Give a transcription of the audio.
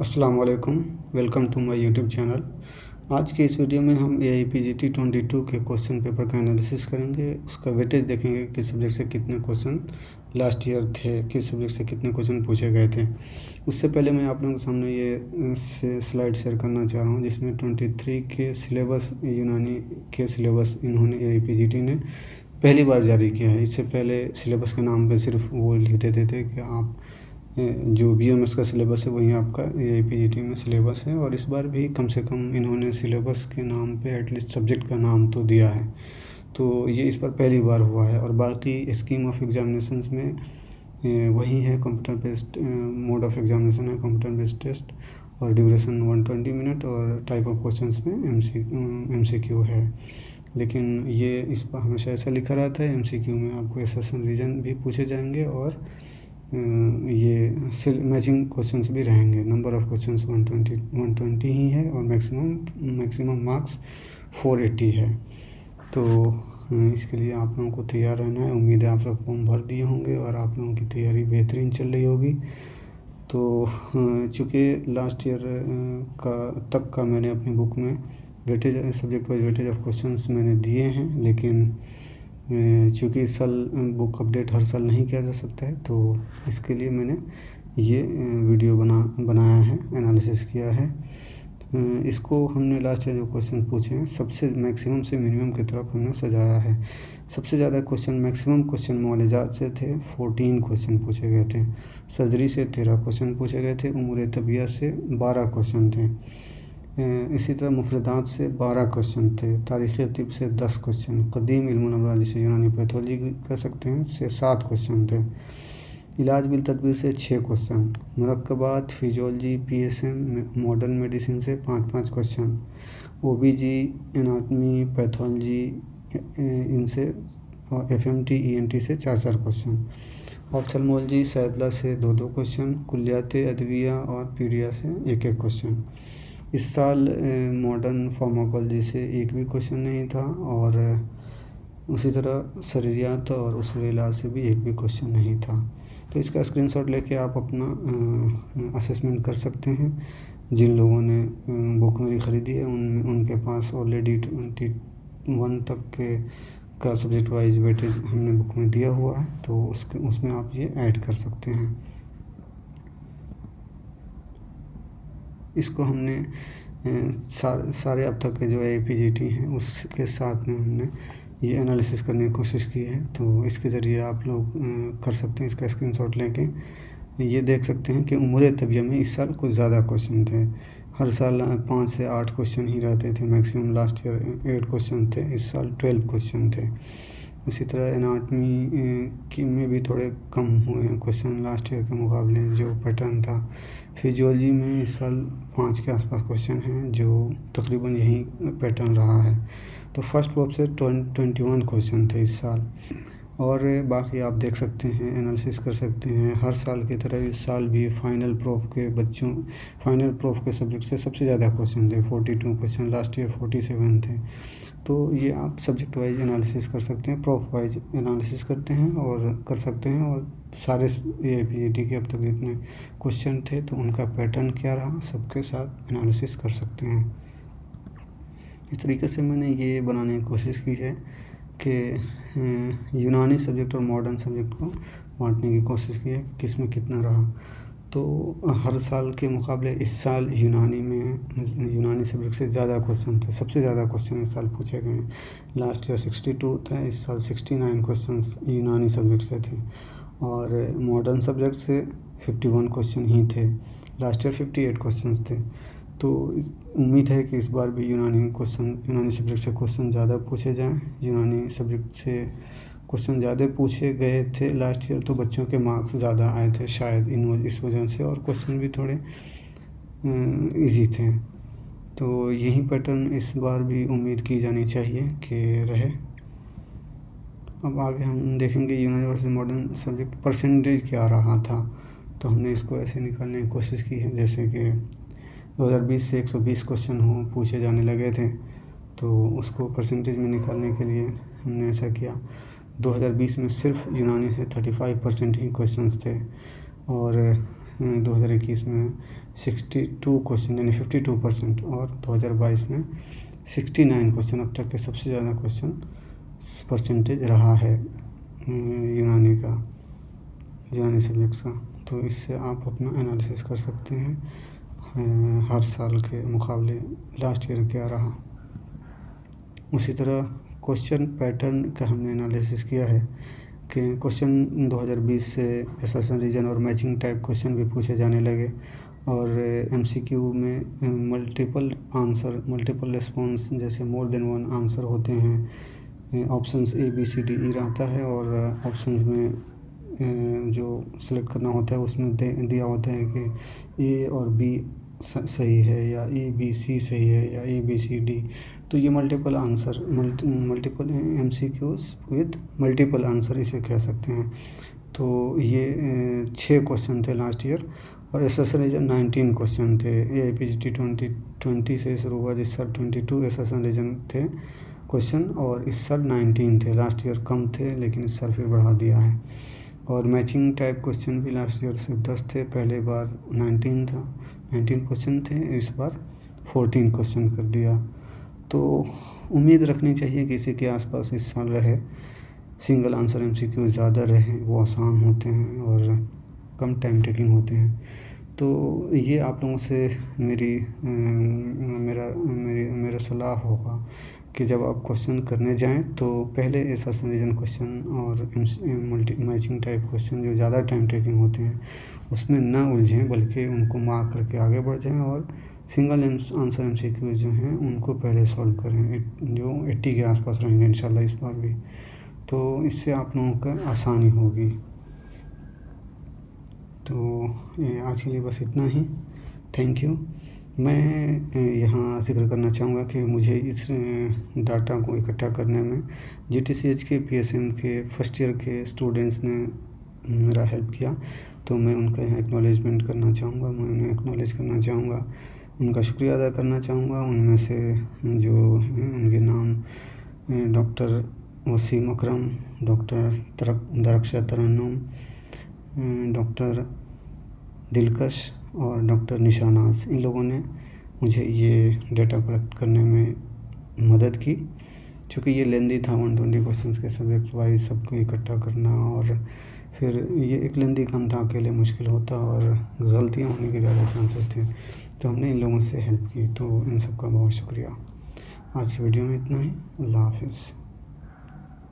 अस्सलाम वालेकुम। Welcome to my YouTube channel. आज के इस वीडियो में हम AIPGT 22 के क्वेश्चन पेपर का एनालिसिस करेंगे। उसका वेटेज देखेंगे, किस सब्जेक्ट से कितने क्वेश्चन लास्ट ईयर थे, किस सब्जेक्ट से कितने क्वेश्चन पूछे गए थे। उससे पहले मैं आप लोगों के सामने ये स्लाइड शेयर करना चाह रहा हूँ, जिसमें 23 के सिलेबस, यूनानी के सिलेबस इन्होंने AIPGT ने पहली बार जारी किया है। इससे पहले सिलेबस के नाम पर सिर्फ वो लिख देते थे कि आप जो BMS का सिलेबस है वही आपका AIPGT में सिलेबस है। और इस बार भी कम से कम इन्होंने सिलेबस के नाम पे एटलीस्ट सब्जेक्ट का नाम तो दिया है, तो ये इस बार पहली बार हुआ है। और बाकी स्कीम ऑफ एग्जामिनेशंस में वही है, computer based mode of examination है, कंप्यूटर बेस्ड टेस्ट, और ड्यूरेशन 120 मिनट, और टाइप ऑफ क्वेश्चंस में MCQ है। लेकिन ये इस बार हमेशा ऐसा लिखा रहता है, MCQ में आपको एसेशन रीजन भी पूछे जाएंगे और ये मैचिंग क्वेश्चंस भी रहेंगे। नंबर ऑफ़ क्वेश्चंस 120 ही है, और मैक्सिमम मार्क्स 480 है। तो इसके लिए आप लोगों को तैयार रहना है। उम्मीद है आप सब फॉर्म भर दिए होंगे और आप लोगों की तैयारी बेहतरीन चल रही होगी। तो चूँकि लास्ट ईयर का मैंने अपनी बुक में weightage, subject wise weightage of questions मैंने दिए हैं, लेकिन चूँकि इस साल बुक अपडेट हर साल नहीं किया जा सकता है, तो इसके लिए मैंने ये वीडियो बनाया है, एनालिसिस किया है। इसको हमने लास्ट ईयर जो क्वेश्चन पूछे हैं, सबसे मैक्सिमम से मिनिमम की तरफ हमने सजाया है। सबसे ज़्यादा क्वेश्चन मैक्सिमम क्वेश्चन मौलजात से थे, 14 क्वेश्चन पूछे गए थे। सर्जरी से 13 क्वेश्चन पूछे गए थे। उमूर तबिया से 12 क्वेश्चन थे। इसी तरह मुफरदात से 12 क्वेश्चन थे। तारीख़ तिब से 10 क्वेश्चन, क़दीम इल्मुल अमराज़ जिसे यूनानी पैथोलॉजी कह सकते हैं से 7 क्वेश्चन थे। इलाज बिल तदबीर से 6 क्वेश्चन, मुरक्कबात, फिजियोलॉजी, PSM, मॉडर्न मेडिसिन से 5-5 क्वेश्चन, OBG, एनाटमी, पैथोलॉजी इनसे, और FMT, ENT से 4-4 क्वेश्चन, ऑप्थेल्मोलॉजी, सैदला से 2-2 क्वेश्चन, कुल्लियात अदविया और पीडिया से 1-1 क्वेश्चन। इस साल मॉडर्न फार्माकोलॉजी से एक भी क्वेश्चन नहीं था, और उसी तरह शरीरियात और उसूल इलाज से भी एक भी क्वेश्चन नहीं था। तो इसका स्क्रीनशॉट लेके आप अपना असेसमेंट कर सकते हैं। जिन लोगों ने बुक मेरी ख़रीदी है उनके पास ऑलरेडी 21 तक के का सब्जेक्ट वाइज वेटेज हमने बुक में दिया हुआ है, तो उसमें आप ये ऐड कर सकते हैं। इसको हमने सारे अब तक के जो AIPGT हैं उसके साथ में हमने ये एनालिसिस करने की कोशिश की है। तो इसके ज़रिए आप लोग कर सकते हैं। इसका स्क्रीनशॉट लेके ये देख सकते हैं कि उमूर तबिया में इस साल कुछ ज़्यादा क्वेश्चन थे। हर साल 5 से 8 क्वेश्चन ही रहते थे मैक्सिमम। लास्ट ईयर 8 क्वेश्चन थे, इस साल 12 क्वेश्चन थे। इसी तरह एनाटमी की में भी थोड़े कम हुए हैं क्वेश्चन लास्ट ईयर के मुकाबले, जो पैटर्न था। फिजियोलॉजी में इस साल 5 के आसपास क्वेश्चन हैं, जो तकरीबन यही पैटर्न रहा है। तो फर्स्ट प्रोफ से 21 क्वेश्चन थे इस साल। और बाकी आप देख सकते हैं, एनालिसिस कर सकते हैं। हर साल की तरह इस साल भी फाइनल प्रोफ के सब्जेक्ट से सबसे ज़्यादा क्वेश्चन थे, 42 क्वेश्चन। लास्ट ईयर 47 थे। तो ये आप सब्जेक्ट वाइज एनालिसिस कर सकते हैं, प्रोफ वाइज एनालिसिस करते हैं और कर सकते हैं। और सारे AIPGT के अब तक जितने क्वेश्चन थे तो उनका पैटर्न क्या रहा, सबके साथ एनालिसिस कर सकते हैं। इस तरीके से मैंने ये बनाने की कोशिश की है कि यूनानी सब्जेक्ट और मॉडर्न सब्जेक्ट को बांटने की कोशिश की है कि किस में कितना रहा। तो हर साल के मुकाबले इस साल यूनानी सब्जेक्ट से ज़्यादा क्वेश्चन थे। सबसे ज़्यादा क्वेश्चन इस साल पूछे गए हैं। लास्ट ईयर 62 था, इस साल 69 क्वेश्चन यूनानी सब्जेक्ट से थे। और मॉडर्न सब्जेक्ट से 51 क्वेश्चन ही थे। लास्ट ईयर 58 क्वेश्चन थे। तो उम्मीद है कि इस बार भी यूनानी सब्जेक्ट से क्वेश्चन ज़्यादा पूछे जाएं। यूनानी सब्जेक्ट से क्वेश्चन ज़्यादा पूछे गए थे लास्ट ईयर, तो बच्चों के मार्क्स ज़्यादा आए थे शायद इस वजह से, और क्वेश्चन भी थोड़े इजी थे। तो यही पैटर्न इस बार भी उम्मीद की जानी चाहिए कि रहे। अब आगे हम देखेंगे यूनानी वर्सेस मॉडर्न सब्जेक्ट परसेंटेज क्या रहा था। तो हमने इसको ऐसे निकालने की कोशिश की है, जैसे कि 2020 से 120 क्वेश्चन पूछे जाने लगे थे, तो उसको परसेंटेज में निकालने के लिए हमने ऐसा किया। 2020 में सिर्फ यूनानी से 35% ही क्वेश्चंस थे, और 2021 में 62 क्वेश्चन यानी 52% और 2022 में 69 क्वेश्चन अब तक के सबसे ज़्यादा क्वेश्चन परसेंटेज रहा है यूनानी सब्जेक्ट्स का। तो इससे आप अपना एनालिसिस कर सकते हैं हर साल के मुकाबले लास्ट ईयर क्या रहा। उसी तरह क्वेश्चन पैटर्न का हमने एनालिसिस किया है कि क्वेश्चन 2020 से एसर्शन रीजन और मैचिंग टाइप क्वेश्चन भी पूछे जाने लगे और एमसीक्यू में मल्टीपल रिस्पॉन्स जैसे मोर देन वन आंसर होते हैं। Options A B C D E रहता है और ऑप्शंस में जो सेलेक्ट करना होता है उसमें दिया होता है कि A और B सही है या A B C सही है या A B C D। तो ये multiple MCQs with multiple answer इसे कह सकते हैं। तो ये 6 क्वेश्चन थे लास्ट ईयर और एसर्शन रीजन 19 क्वेश्चन थे। AIPGT 2020 से शुरू हुआ, जिस साल 22 एसर्शन रीजन थे क्वेश्चन और इस साल 19 थे। लास्ट ईयर कम थे लेकिन इस साल फिर बढ़ा दिया है। और मैचिंग टाइप क्वेश्चन भी लास्ट ईयर सिर्फ 10 थे, पहले बार 19 क्वेश्चन थे, इस बार 14 क्वेश्चन कर दिया। तो उम्मीद रखनी चाहिए कि इसी के आसपास इस साल रहे। सिंगल आंसर MCQ ज़्यादा रहे, वो आसान होते हैं और कम टाइम टेकिंग होते हैं। तो ये आप लोगों से मेरा सलाह होगा कि जब आप क्वेश्चन करने जाएं तो पहले एसर्शन रीजन क्वेश्चन और मैचिंग टाइप क्वेश्चन जो ज़्यादा टाइम टेकिंग होते हैं उसमें ना उलझें, बल्कि उनको मार्क करके आगे बढ़ जाएं और सिंगल आंसर MCQ जो हैं उनको पहले सॉल्व करें, जो 80 के आसपास रहेंगे इंशाल्लाह इस बार भी। तो इससे आप लोगों को आसानी होगी। तो आज के लिए बस इतना ही। Thank you. मैं यहाँ जिक्र करना चाहूँगा कि मुझे इस डाटा को इकट्ठा करने में GTCH के PSM के फर्स्ट ईयर के स्टूडेंट्स ने मेरा हेल्प किया, तो मैं उनका यहाँ एक्नॉलेजमेंट करना चाहूँगा। मैं उन्हें एक्नॉलेज करना चाहूँगा, उनका शुक्रिया अदा करना चाहूँगा। उनमें से जो हैं उनके नाम डॉक्टर वसीम अकरम, डॉक्टर दरख्शा तरन्नुम, डॉक्टर दिलकश और डॉक्टर निशानाज। इन लोगों ने मुझे ये डेटा कलेक्ट करने में मदद की, क्योंकि ये लेंदी था 120 क्वेश्चंस के सब्जेक्ट वाइज सबको इकट्ठा करना, और फिर ये एक लेंदी काम था, अकेले मुश्किल होता और गलतियाँ होने के ज़्यादा चांसेस थे। तो हमने इन लोगों से हेल्प की, तो इन सब का बहुत शुक्रिया। आज की वीडियो में इतना ही। अल्लाह हाफिज़।